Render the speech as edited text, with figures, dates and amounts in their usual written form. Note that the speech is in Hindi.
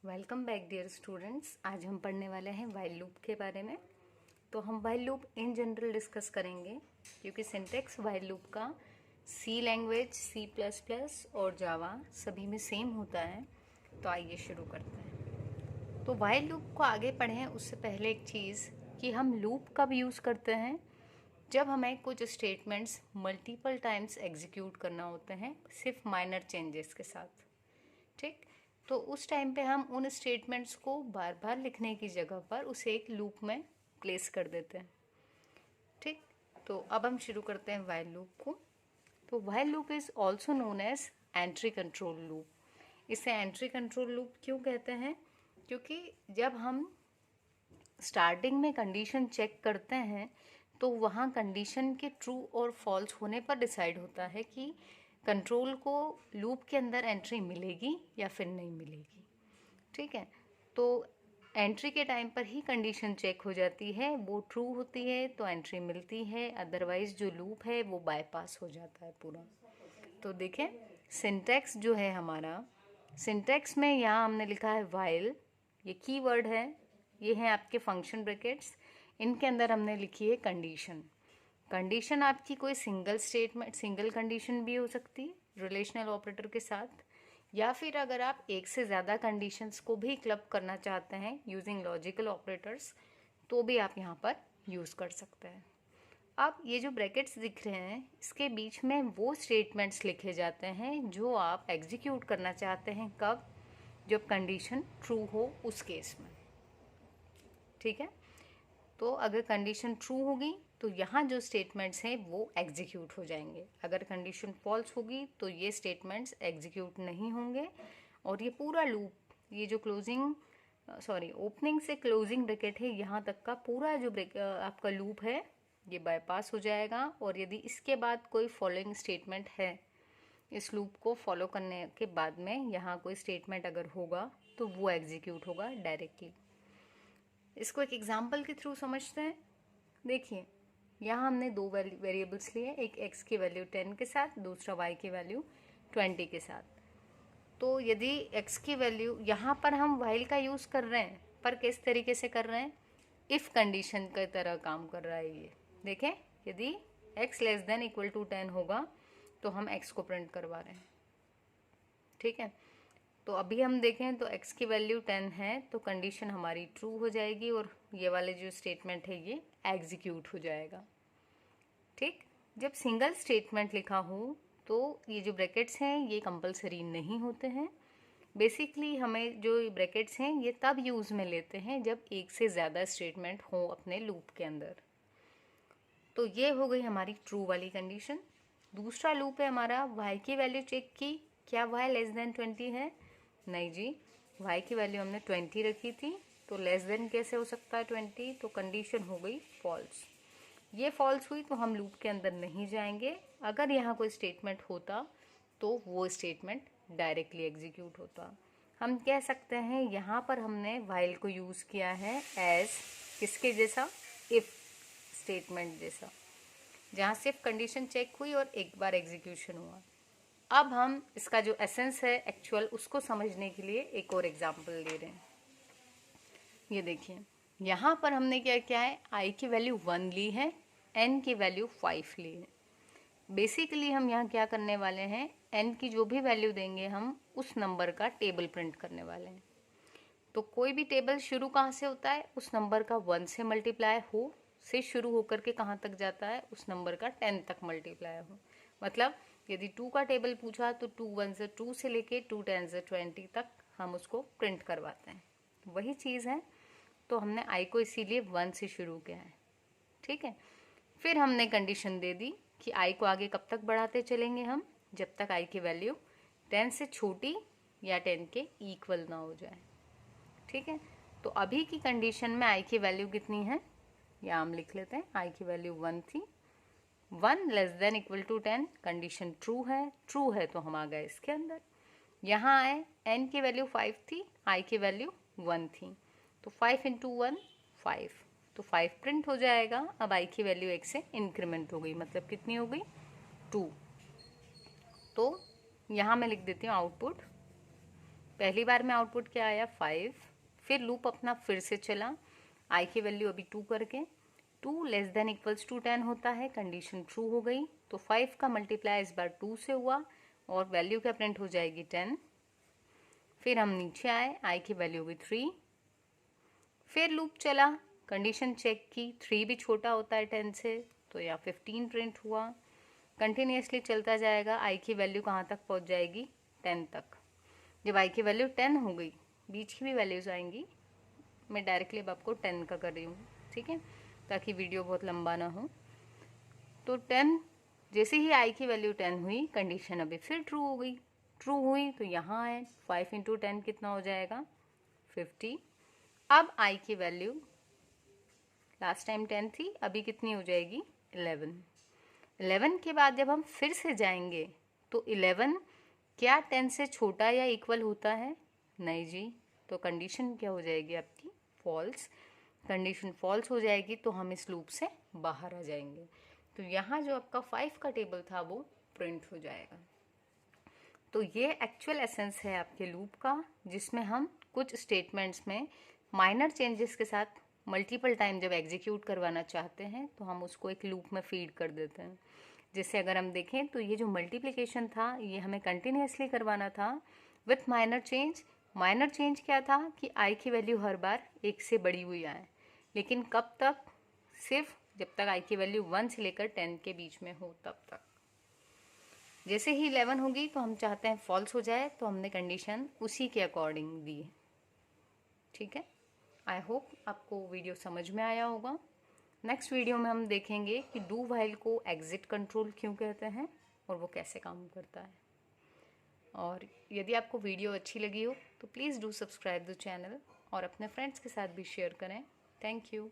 Welcome back dear students. आज हम पढ़ने वाले हैं वाइल लूप के बारे में। तो हम while loop in general discuss करेंगे क्योंकि सिंटेक्स वाइल लूप का सी लैंग्वेज, सी प्लस प्लस और जावा सभी में सेम होता है। तो आइए शुरू करते हैं। तो वाइल लूप को आगे पढ़ें उससे पहले एक चीज़ कि हम लूप कब यूज़ करते हैं, जब हमें कुछ स्टेटमेंट्स मल्टीपल टाइम्स एग्जीक्यूट करना होते हैं सिर्फ माइनर चेंजेस के साथ। ठीक, तो उस टाइम पे हम उन स्टेटमेंट्स को बार बार लिखने की जगह पर उसे एक लूप में प्लेस कर देते हैं। ठीक, तो अब हम शुरू करते हैं वाइल लूप को। तो while loop is also known as entry control loop. इसे एंट्री कंट्रोल लूप क्यों कहते हैं? क्योंकि जब हम स्टार्टिंग में कंडीशन चेक करते हैं तो वहाँ कंडीशन के ट्रू और फॉल्स होने पर डिसाइड होता है कि कंट्रोल को लूप के अंदर एंट्री मिलेगी या फिर नहीं मिलेगी। ठीक है, तो एंट्री के टाइम पर ही कंडीशन चेक हो जाती है, वो ट्रू होती है तो एंट्री मिलती है, अदरवाइज जो लूप है वो बाईपास हो जाता है पूरा। तो देखें, सिंटैक्स जो है हमारा, सिंटैक्स में यहाँ हमने लिखा है वाइल, ये कीवर्ड है, ये है आपके फंक्शन ब्रैकेट्स, इनके अंदर हमने लिखी है कंडीशन। कंडीशन आपकी कोई सिंगल स्टेटमेंट, सिंगल कंडीशन भी हो सकती है रिलेशनल ऑपरेटर के साथ, या फिर अगर आप एक से ज़्यादा कंडीशंस को भी क्लब करना चाहते हैं यूजिंग लॉजिकल ऑपरेटर्स तो भी आप यहाँ पर यूज़ कर सकते हैं। अब ये जो ब्रैकेट्स दिख रहे हैं इसके बीच में वो स्टेटमेंट्स लिखे जाते हैं जो आप एग्जीक्यूट करना चाहते हैं, कब? जब कंडीशन ट्रू हो उस केस में। ठीक है, तो अगर कंडीशन ट्रू होगी तो यहाँ जो स्टेटमेंट्स हैं वो एग्जीक्यूट हो जाएंगे, अगर कंडीशन फॉल्स होगी तो ये स्टेटमेंट्स एग्जीक्यूट नहीं होंगे और ये पूरा लूप, ये जो ओपनिंग से क्लोजिंग ब्रैकेट है यहाँ तक का पूरा जो आपका लूप है ये बाईपास हो जाएगा। और यदि इसके बाद कोई फॉलोइंग स्टेटमेंट है, इस लूप को फॉलो करने के बाद में यहाँ कोई स्टेटमेंट अगर होगा तो वो एग्जीक्यूट होगा डायरेक्टली। इसको एक एग्जाम्पल के थ्रू समझते हैं। देखिए, यहाँ हमने दो वेरिएबल्स लिए, एक x की वैल्यू 10 के साथ, दूसरा y की वैल्यू 20 के साथ। तो यदि x की वैल्यू, यहाँ पर हम while का यूज़ कर रहे हैं पर किस तरीके से कर रहे हैं, इफ़ कंडीशन की तरह काम कर रहा है ये। देखें, यदि x less than equal to 10 होगा तो हम x को प्रिंट करवा रहे हैं। ठीक है, तो अभी हम देखें तो x की वैल्यू 10 है तो कंडीशन हमारी ट्रू हो जाएगी और ये वाले जो स्टेटमेंट है ये एग्जीक्यूट हो जाएगा। ठीक, जब सिंगल स्टेटमेंट लिखा हो तो ये जो ब्रैकेट्स हैं ये कंपलसरी नहीं होते हैं। बेसिकली हमें जो ब्रैकेट्स हैं ये तब यूज़ में लेते हैं जब एक से ज़्यादा स्टेटमेंट हो अपने लूप के अंदर। तो ये हो गई हमारी ट्रू वाली कंडीशन। दूसरा लूप है हमारा, y की वैल्यू चेक की, क्या y लेस देन 20 है? नहीं जी, y की वैल्यू हमने 20 रखी थी तो लेस देन कैसे हो सकता है 20? तो कंडीशन हो गई फॉल्स। ये फॉल्स हुई तो हम लूप के अंदर नहीं जाएंगे, अगर यहाँ कोई स्टेटमेंट होता तो वो स्टेटमेंट डायरेक्टली एग्जीक्यूट होता। हम कह सकते हैं यहाँ पर हमने वाइल को यूज़ किया है एज किसके जैसा, इफ़ स्टेटमेंट जैसा, जहाँ सिर्फ कंडीशन चेक हुई और एक बार एग्जीक्यूशन हुआ। अब हम इसका जो एसेंस है एक्चुअल उसको समझने के लिए एक और एग्जांपल ले रहे हैं। ये देखिए, यहाँ पर हमने क्या किया है, i की वैल्यू 1 ली है, n की वैल्यू 5 ली है। बेसिकली हम यहाँ क्या करने वाले हैं, n की जो भी वैल्यू देंगे हम उस नंबर का टेबल प्रिंट करने वाले हैं। तो कोई भी टेबल शुरू कहाँ से होता है, उस नंबर का 1 से मल्टीप्लाई हो से शुरू होकर के कहाँ तक जाता है, उस नंबर का 10 तक मल्टीप्लाई हो। मतलब यदि 2 का टेबल पूछा तो 2 1 से 2 से लेके 2 10 से 20 तक हम उसको प्रिंट करवाते हैं। वही चीज़ है, तो हमने i को इसीलिए 1 से शुरू किया है। ठीक है, फिर हमने कंडीशन दे दी कि i को आगे कब तक बढ़ाते चलेंगे हम, जब तक i की वैल्यू 10 से छोटी या 10 के इक्वल ना हो जाए। ठीक है, तो अभी की कंडीशन में i की वैल्यू कितनी है, या हम लिख लेते हैं, i की वैल्यू 1 थी, 1 less than equal to 10, condition true है तो हम आ गए इसके अंदर। यहाँ आए, n की वैल्यू 5 थी, i की वैल्यू 1 थी, तो 5 इंटू 1 5, तो 5 प्रिंट हो जाएगा। अब i की वैल्यू 1 से इंक्रीमेंट हो गई, मतलब कितनी हो गई, 2। तो यहाँ मैं लिख देती हूँ आउटपुट पहली बार में आउटपुट क्या आया 5, फिर लूप अपना फिर से चला, आई की वैल्यू अभी 2 करके, 2 लेस देन इक्वल्स टू 10 होता है, कंडीशन ट्रू हो गई, तो 5 का मल्टीप्लाई इस बार 2 से हुआ और वैल्यू क्या प्रिंट हो जाएगी 10। फिर हम नीचे आए, आई की वैल्यू भी 3, फिर लूप चला, कंडीशन चेक की, 3 भी छोटा होता है 10 से, तो यहाँ 15 प्रिंट हुआ, कंटिन्यूसली चलता जाएगा, आई की वैल्यू कहाँ तक पहुँच जाएगी 10 तक। जब आई की वैल्यू 10 हो गई, बीच की भी वैल्यूज आएंगी, मैं डायरेक्टली अब आपको 10 का कर रही हूँ, ठीक है, ताकि वीडियो बहुत लंबा ना हो। तो 10 जैसे ही आई की वैल्यू 10 हुई, कंडीशन अभी फिर ट्रू हो गई, ट्रू हुई तो यहाँ है 5 इंटू 10 कितना हो जाएगा 50। अब आई की वैल्यू लास्ट टाइम 10 थी, अभी कितनी हो जाएगी 11। 11 के बाद जब हम फिर से जाएंगे तो 11 क्या 10 से छोटा या इक्वल होता है? नहीं जी, तो कंडीशन क्या हो जाएगी आपकी फॉल्स। कंडीशन फॉल्स हो जाएगी तो हम इस लूप से बाहर आ जाएंगे, तो यहाँ जो आपका 5 का टेबल था वो प्रिंट हो जाएगा। तो ये एक्चुअल एसेंस है आपके लूप का, जिसमें हम कुछ स्टेटमेंट्स में माइनर चेंजेस के साथ मल्टीपल टाइम जब एग्जीक्यूट करवाना चाहते हैं तो हम उसको एक लूप में फीड कर देते हैं। जैसे अगर हम देखें तो ये जो मल्टीप्लिकेशन था ये हमें कंटिन्यूसली करवाना था with minor change. Minor change क्या था कि आई की वैल्यू हर बार 1 से बड़ी हुई आए, लेकिन कब तक? सिर्फ जब तक आई की वैल्यू 1 से लेकर 10 के बीच में हो तब तक। जैसे ही 11 होगी तो हम चाहते हैं फॉल्स हो जाए, तो हमने कंडीशन उसी के अकॉर्डिंग दी, ठीक है। आई होप आपको वीडियो समझ में आया होगा। नेक्स्ट वीडियो में हम देखेंगे कि डू व्हाइल को एग्जिट कंट्रोल क्यों कहते हैं और वो कैसे काम करता है। और यदि आपको वीडियो अच्छी लगी हो तो please do subscribe the channel और अपने फ्रेंड्स के साथ भी शेयर करें। Thank you.